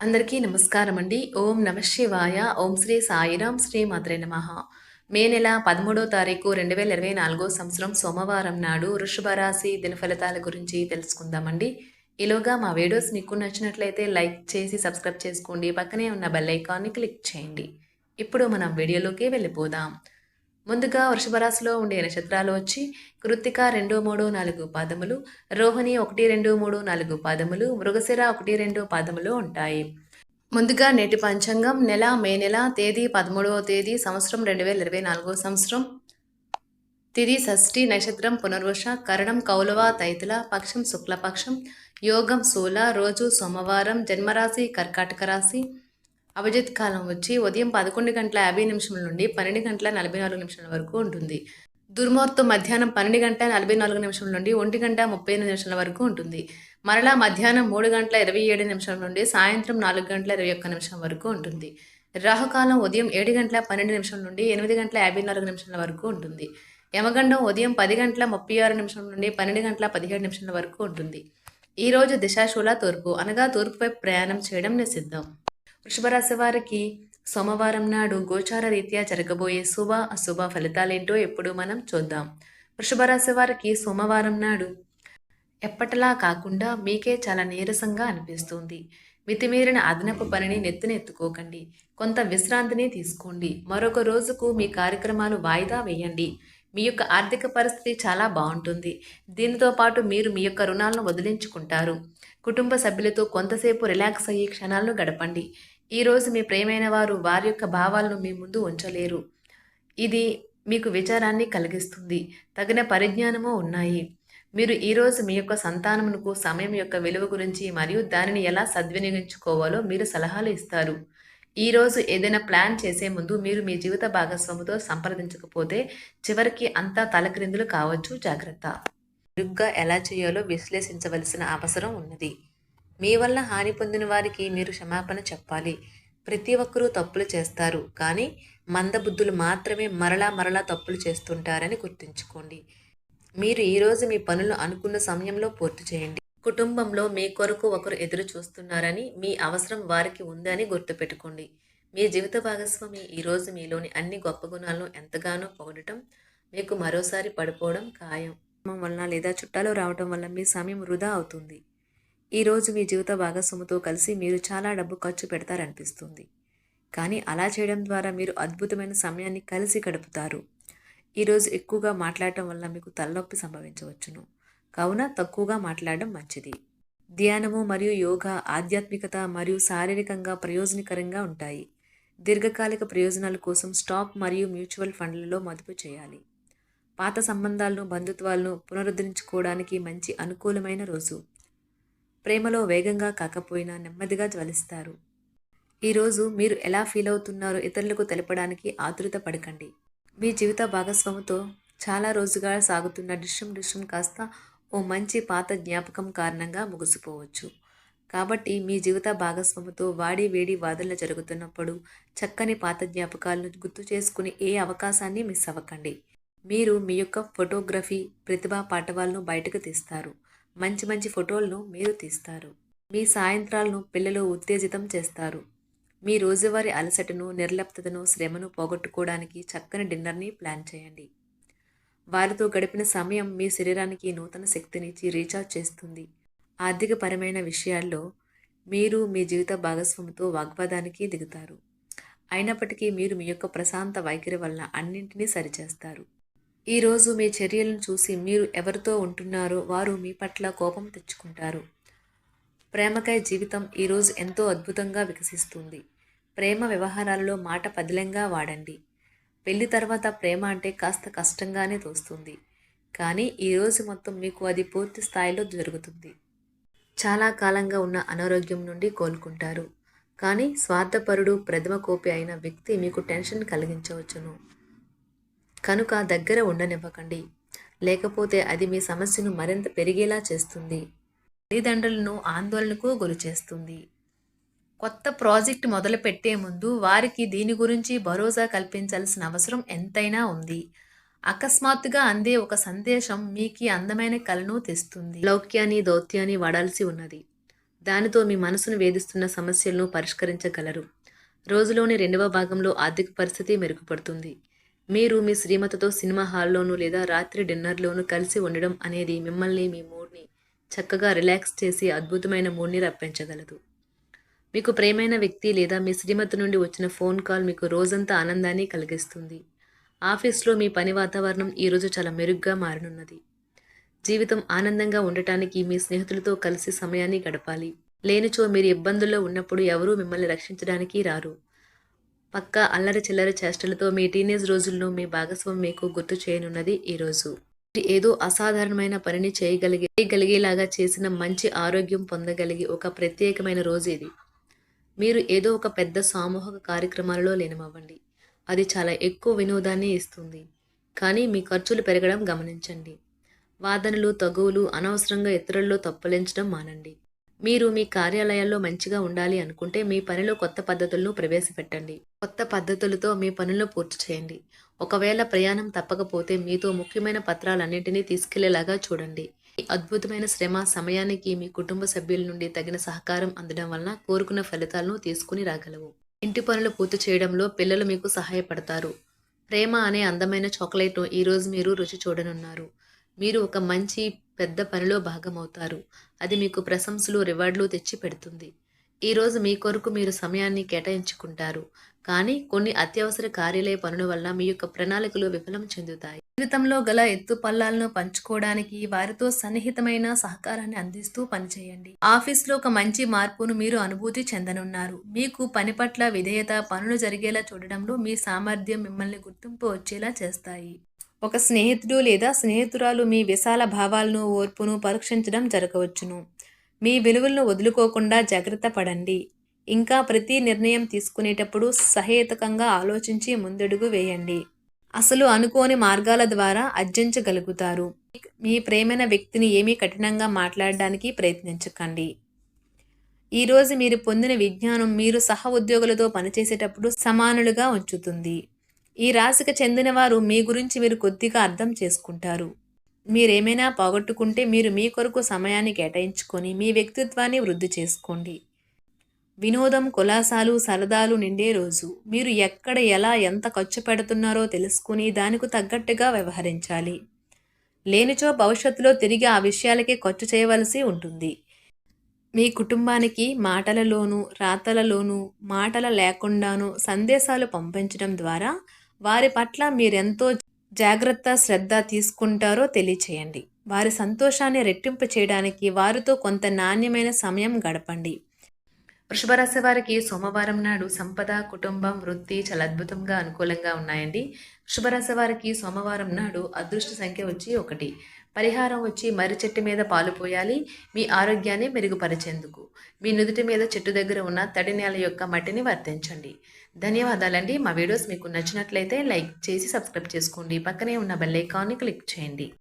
అందరికీ నమస్కారం అండి. ఓం నమః శివాయ. ఓం శ్రీ సాయిరాం శ్రీ మాత్రే నమః. మే నెల 13వ తారీఖు 2024 సంవత్సరం సోమవారం నాడు వృషభ రాశి దినఫలితాల గురించి తెలుసుకుందామండి. ఈలోగా మా వీడియోస్ మీకు నచ్చినట్లయితే లైక్ చేసి సబ్స్క్రైబ్ చేసుకోండి. పక్కనే ఉన్న బెల్ ఐకాన్ని క్లిక్ చేయండి. ఇప్పుడు మనం వీడియోలోకి వెళ్ళిపోదాం. ముందుగా వృషభ రాశిలో ఉండే నక్షత్రాలు వచ్చి కృత్తిక 2, 3, 4 పాదములు, రోహిణి 1, 2, 3, 4 పాదములు, మృగశిర 1, 2 పాదములు ఉంటాయి. ముందుగా నేటి పంచాంగం మే నెల తేదీ 13వ తేదీ సంవత్సరం 2024 సంవత్సరం తిథి షష్ఠి నక్షత్రం పునర్వశ కరణం కౌలవ తైతుల పక్షం శుక్లపక్షం యోగం శూల రోజు సోమవారం జన్మరాశి కర్కాటక రాశి అభిజిత్ కాలం వచ్చి ఉదయం 11:50 నుండి 12:44 వరకు ఉంటుంది. దుర్ముహూర్తం మధ్యాహ్నం 12:44 నుండి 1:35 వరకు ఉంటుంది. మరలా మధ్యాహ్నం 3:27 నుండి సాయంత్రం 4:21 వరకు ఉంటుంది. రాహుకాలం ఉదయం 7:12 నుండి 8:54 వరకు ఉంటుంది. యమగండం ఉదయం 10:36 నుండి 12:17 వరకు ఉంటుంది. ఈ రోజు దిశాశూల తూర్పు అనగా తూర్పు వైపు ప్రయాణం చేయడం నిషిద్ధం. వృషభ రాశి వారికి సోమవారం నాడు గోచార రీత్యా జరగబోయే శుభ అశుభ ఫలితాలేంటో ఎప్పుడు మనం చూద్దాం. వృషభ రాశి వారికి సోమవారం నాడు ఎప్పటిలా కాకుండా మీకే చాలా నీరసంగా అనిపిస్తుంది. మితిమీరిన అదనపు పనిని నెత్తిన ఎత్తుకోకండి. కొంత విశ్రాంతిని తీసుకోండి. మరొక రోజుకు మీ కార్యక్రమాలు వాయిదా వేయండి. మీ యొక్క ఆర్థిక పరిస్థితి చాలా బాగుంటుంది. దీనితో పాటు మీరు మీ యొక్క రుణాలను వదిలించుకుంటారు. కుటుంబ సభ్యులతో కొంతసేపు రిలాక్స్ అయ్యే క్షణాలను గడపండి. ఈరోజు మీ ప్రియమైన వారు వారి యొక్క భావాలను మీ ముందు ఉంచలేరు. ఇది మీకు విచారాన్ని కలిగిస్తుంది. తగిన పరిజ్ఞానము ఉన్నాయి. మీరు ఈరోజు మీ యొక్క సంతానమునకు సమయం యొక్క విలువ గురించి మరియు దానిని ఎలా సద్వినియోగించుకోవాలో మీరు సలహాలు ఇస్తారు. ఈరోజు ఏదైనా ప్లాన్ చేసే ముందు మీరు మీ జీవిత భాగస్వామితో సంప్రదించకపోతే చివరికి అంతా తలక్రిందులు కావచ్చు. జాగ్రత్త. మెరుగ్గా ఎలా చేయాలో విశ్లేషించవలసిన అవసరం ఉన్నది. మీ వల్ల హాని పొందిన వారికి మీరు క్షమాపణ చెప్పాలి. ప్రతి ఒక్కరూ తప్పులు చేస్తారు, కానీ మందబుద్ధులు మాత్రమే మరలా తప్పులు చేస్తుంటారని గుర్తుంచుకోండి. మీరు ఈరోజు మీ పనులు అనుకున్న సమయంలో పూర్తి చేయండి. కుటుంబంలో మీ కొరకు ఒకరు ఎదురు చూస్తున్నారని, మీ అవసరం వారికి ఉందని గుర్తుపెట్టుకోండి. మీ జీవిత భాగస్వామి ఈరోజు మీలోని అన్ని గొప్ప గుణాలను ఎంతగానో పొగడటం మీకు మరోసారి పడిపోవడం ఖాయం. వలన లేదా చుట్టాలు రావటం వల్ల మీ సమయం వృధా అవుతుంది. ఈరోజు మీ జీవిత భాగస్వామితో కలిసి మీరు చాలా డబ్బు ఖర్చు పెడతారనిపిస్తుంది, కానీ అలా చేయడం ద్వారా మీరు అద్భుతమైన సమయాన్ని కలిసి గడుపుతారు. ఈరోజు ఎక్కువగా మాట్లాడటం వల్ల మీకు తలనొప్పి సంభవించవచ్చును, కావున తక్కువగా మాట్లాడడం మంచిది. ధ్యానము మరియు యోగా ఆధ్యాత్మికత మరియు శారీరకంగా ప్రయోజనకరంగా ఉంటాయి. దీర్ఘకాలిక ప్రయోజనాల కోసం స్టాక్ మరియు మ్యూచువల్ ఫండ్లలో మదుపు చేయాలి. పాత సంబంధాలను బంధుత్వాలను పునరుద్ధరించుకోవడానికి మంచి అనుకూలమైన రోజు. ప్రేమలో వేగంగా కాకపోయినా నెమ్మదిగా జ్వలిస్తారు. ఈరోజు మీరు ఎలా ఫీల్ అవుతున్నారో ఇతరులకు తెలపడానికి ఆతురత పడకండి. మీ జీవిత భాగస్వామితో చాలా రోజుగా సాగుతున్న డిష్యం కాస్త ఓ మంచి పాత జ్ఞాపకం కారణంగా ముగిసిపోవచ్చు. కాబట్టి మీ జీవిత భాగస్వామితో వాడి వేడి వాదనలు జరుగుతున్నప్పుడు చక్కని పాత జ్ఞాపకాలను గుర్తు చేసుకుని ఏ అవకాశాన్ని మిస్ అవ్వకండి. మీరు మీ యొక్క ఫోటోగ్రఫీ ప్రతిభా పాటవాలను బయటకు తీస్తారు. మంచి ఫోటోలను మీరు తీస్తారు. మీ సాయంత్రాలను పిల్లలు ఉత్తేజితం చేస్తారు. మీ రోజువారీ అలసటను, నిర్లిప్తతను, శ్రమను పోగొట్టుకోవడానికి చక్కని డిన్నర్ని ప్లాన్ చేయండి. వారితో గడిపిన సమయం మీ శరీరానికి నూతన శక్తినిచ్చి రీఛార్జ్ చేస్తుంది. ఆర్థికపరమైన విషయాల్లో మీరు మీ జీవిత భాగస్వామితో వాగ్వాదానికి దిగుతారు. అయినప్పటికీ మీరు మీ యొక్క ప్రశాంత వైఖరి వలన అన్నింటినీ సరిచేస్తారు. ఈరోజు మీ చర్యలను చూసి మీరు ఎవరితో ఉంటున్నారో వారు మీ పట్ల కోపం తెచ్చుకుంటారు. ప్రేమకై జీవితం ఈరోజు ఎంతో అద్భుతంగా వికసిస్తుంది. ప్రేమ వ్యవహారాలలో మాట పదిలంగా వాడండి. పెళ్లి తర్వాత ప్రేమ అంటే కాస్త కష్టంగానే తోస్తుంది, కానీ ఈరోజు మొత్తం మీకు అది పూర్తి స్థాయిలో జరుగుతుంది. చాలా కాలంగా ఉన్న అనారోగ్యం నుండి కోలుకుంటారు, కానీ స్వార్థపరుడు ప్రథమ కోపి అయిన వ్యక్తి మీకు టెన్షన్ కలిగించవచ్చును. కనుక దగ్గర ఉండనివ్వకండి, లేకపోతే అది మీ సమస్యను మరింత పెరిగేలా చేస్తుంది. తల్లిదండ్రులను ఆందోళనకు గురి చేస్తుంది. కొత్త ప్రాజెక్ట్ మొదలు పెట్టే ముందు వారికి దీని గురించి భరోసా కల్పించాల్సిన అవసరం ఎంతైనా ఉంది. అకస్మాత్తుగా అందే ఒక సందేశం మీకు అందమైన కలను తెస్తుంది. లౌక్యాన్ని దౌత్యాన్ని వాడాల్సి ఉన్నది. దానితో మీ మనసును వేధిస్తున్న సమస్యలను పరిష్కరించగలరు. రోజులోని రెండవ భాగంలో ఆర్థిక పరిస్థితి మెరుగుపడుతుంది. మీరు మీ శ్రీమతితో సినిమా హాల్లోనూ లేదా రాత్రి డిన్నర్లోనూ కలిసి ఉండడం అనేది మిమ్మల్ని మీ మూడ్ని చక్కగా రిలాక్స్ చేసి అద్భుతమైన మూడ్ని రప్పించగలదు. మీకు ప్రియమైన వ్యక్తి లేదా మీ శ్రీమతి నుండి వచ్చిన ఫోన్ కాల్ మీకు రోజంతా ఆనందాన్ని కలిగిస్తుంది. ఆఫీస్లో మీ పని వాతావరణం ఈరోజు చాలా మెరుగ్గా మారనున్నది. జీవితం ఆనందంగా ఉండటానికి మీ స్నేహితులతో కలిసి సమయాన్ని గడపాలి. లేనిచో మీరు ఇబ్బందుల్లో ఉన్నప్పుడు ఎవరూ మిమ్మల్ని రక్షించడానికి రారు. పక్కా అల్లరి చిల్లరి చేష్టలతో మీ టీనేజ్ రోజుల్లో మీ భాగస్వామి మీకు గుర్తు చేయనున్నది ఈరోజు. మీరు ఏదో అసాధారణమైన పనిని చేయగలిగేలాగా చేసిన మంచి ఆరోగ్యం పొందగలిగి ఒక ప్రత్యేకమైన రోజు ఇది. మీరు ఏదో ఒక పెద్ద సామూహిక కార్యక్రమాలలో లీనమవ్వండి. అది చాలా ఎక్కువ వినోదాన్ని ఇస్తుంది. కానీ మీ ఖర్చులు పెరగడం గమనించండి. వాదనలు, తగువులు, అనవసరంగా ఇతరుల్లో తప్పులెంచడం మానండి. మీరు మీ కార్యాలయాల్లో మంచిగా ఉండాలి అనుకుంటే మీ పనిలో కొత్త పద్ధతులను ప్రవేశపెట్టండి. కొత్త పద్ధతులతో మీ పనులను పూర్తి చేయండి. ఒకవేళ ప్రయాణం తప్పకపోతే మీతో ముఖ్యమైన పత్రాలన్నింటినీ తీసుకెళ్లేలాగా చూడండి. ఈ అద్భుతమైన శ్రమ సమయానికి మీ కుటుంబ సభ్యుల నుండి తగిన సహకారం అందడం వలన కోరుకున్న ఫలితాలను తీసుకుని రాగలవు. ఇంటి పనులు పూర్తి చేయడంలో పిల్లలు మీకు సహాయపడతారు. ప్రేమ అనే అందమైన చాక్లెట్ను ఈరోజు మీరు రుచి చూడనున్నారు. మీరు ఒక మంచి పెద్ద పనిలో భాగమవుతారు. అది మీకు ప్రశంసలు, రివార్డులు తెచ్చి పెడుతుంది. ఈరోజు మీ కొరకు మీరు సమయాన్ని కేటాయించుకుంటారు. కానీ కొన్ని అత్యవసర కార్యాలయ పనుల వల్ల మీ యొక్క ప్రణాళికలు విఫలం చెందుతాయి. జీవితంలో గల ఎత్తు పల్లాలను పంచుకోవడానికి వారితో సన్నిహితమైన సహకారాన్ని అందిస్తూ పనిచేయండి. ఆఫీస్లో ఒక మంచి మార్పును మీరు అనుభూతి చెందనున్నారు. మీకు పని పట్ల విధేయత, పనులు జరిగేలా చూడడంలో మీ సామర్థ్యం మిమ్మల్ని గుర్తింపు వచ్చేలా చేస్తాయి. ఒక స్నేహితుడు లేదా స్నేహితురాలు మీ విశాల భావాలను, ఓర్పును పరీక్షించడం జరగవచ్చును. మీ విలువలను వదులుకోకుండా జాగ్రత్త పడండి. ఇంకా ప్రతి నిర్ణయం తీసుకునేటప్పుడు సహేతుకంగా ఆలోచించి ముందడుగు వేయండి. అసలు అనుకోని మార్గాల ద్వారా అర్జించగలుగుతారు. మీ ప్రేమైన వ్యక్తిని ఏమీ కఠినంగా మాట్లాడడానికి ప్రయత్నించకండి. ఈరోజు మీరు పొందిన విజ్ఞానం మీరు సహ ఉద్యోగులతో పనిచేసేటప్పుడు సమానులుగా ఉంచుతుంది. ఈ రాశికి చెందిన వారు మీ గురించి మీరు కొద్దిగా అర్థం చేసుకుంటారు. మీరేమైనా పోగొట్టుకుంటే మీరు మీ కొరకు సమయాన్ని కేటాయించుకొని మీ వ్యక్తిత్వాన్ని వృద్ధి చేసుకోండి. వినోదం, కులాసాలు, సరదాలు నిండే రోజు. మీరు ఎక్కడ, ఎలా, ఎంత ఖర్చు పెడుతున్నారో తెలుసుకుని దానికి తగ్గట్టుగా వ్యవహరించాలి. లేనిచో భవిష్యత్తులో తిరిగి ఆ విషయాలకే ఖర్చు చేయవలసి ఉంటుంది. మీ కుటుంబానికి మాటలలోనూ, రాతలలోనూ, మాటల లేకుండానూ సందేశాలు పంపించడం ద్వారా వారి పట్ల మీరెంతో జాగ్రత్త, శ్రద్ధ తీసుకుంటారో తెలియచేయండి. వారి సంతోషాన్ని రెట్టింపు చేయడానికి వారితో కొంత నాణ్యమైన సమయం గడపండి. వృషభ రాశి వారికి సోమవారం నాడు సంపద, కుటుంబం, వృత్తి చాలా అద్భుతంగా అనుకూలంగా ఉన్నాయండి. వృషభ రాశి వారికి సోమవారం నాడు అదృష్ట సంఖ్య వచ్చి 1. పరిహారం వచ్చి మర్రి చెట్టు మీద పాలు పోయాలి. మీ ఆరోగ్యాన్ని మెరుగుపరిచేందుకు మీ నుదుటి మీద చెట్టు దగ్గర ఉన్న తడి నేల యొక్క మట్టిని వర్తించండి. ధన్యవాదాలండి. మా వీడియోస్ మీకు నచ్చినట్లయితే లైక్ చేసి సబ్స్క్రైబ్ చేసుకోండి. పక్కనే ఉన్న బెల్ ఐకాన్ని క్లిక్ చేయండి.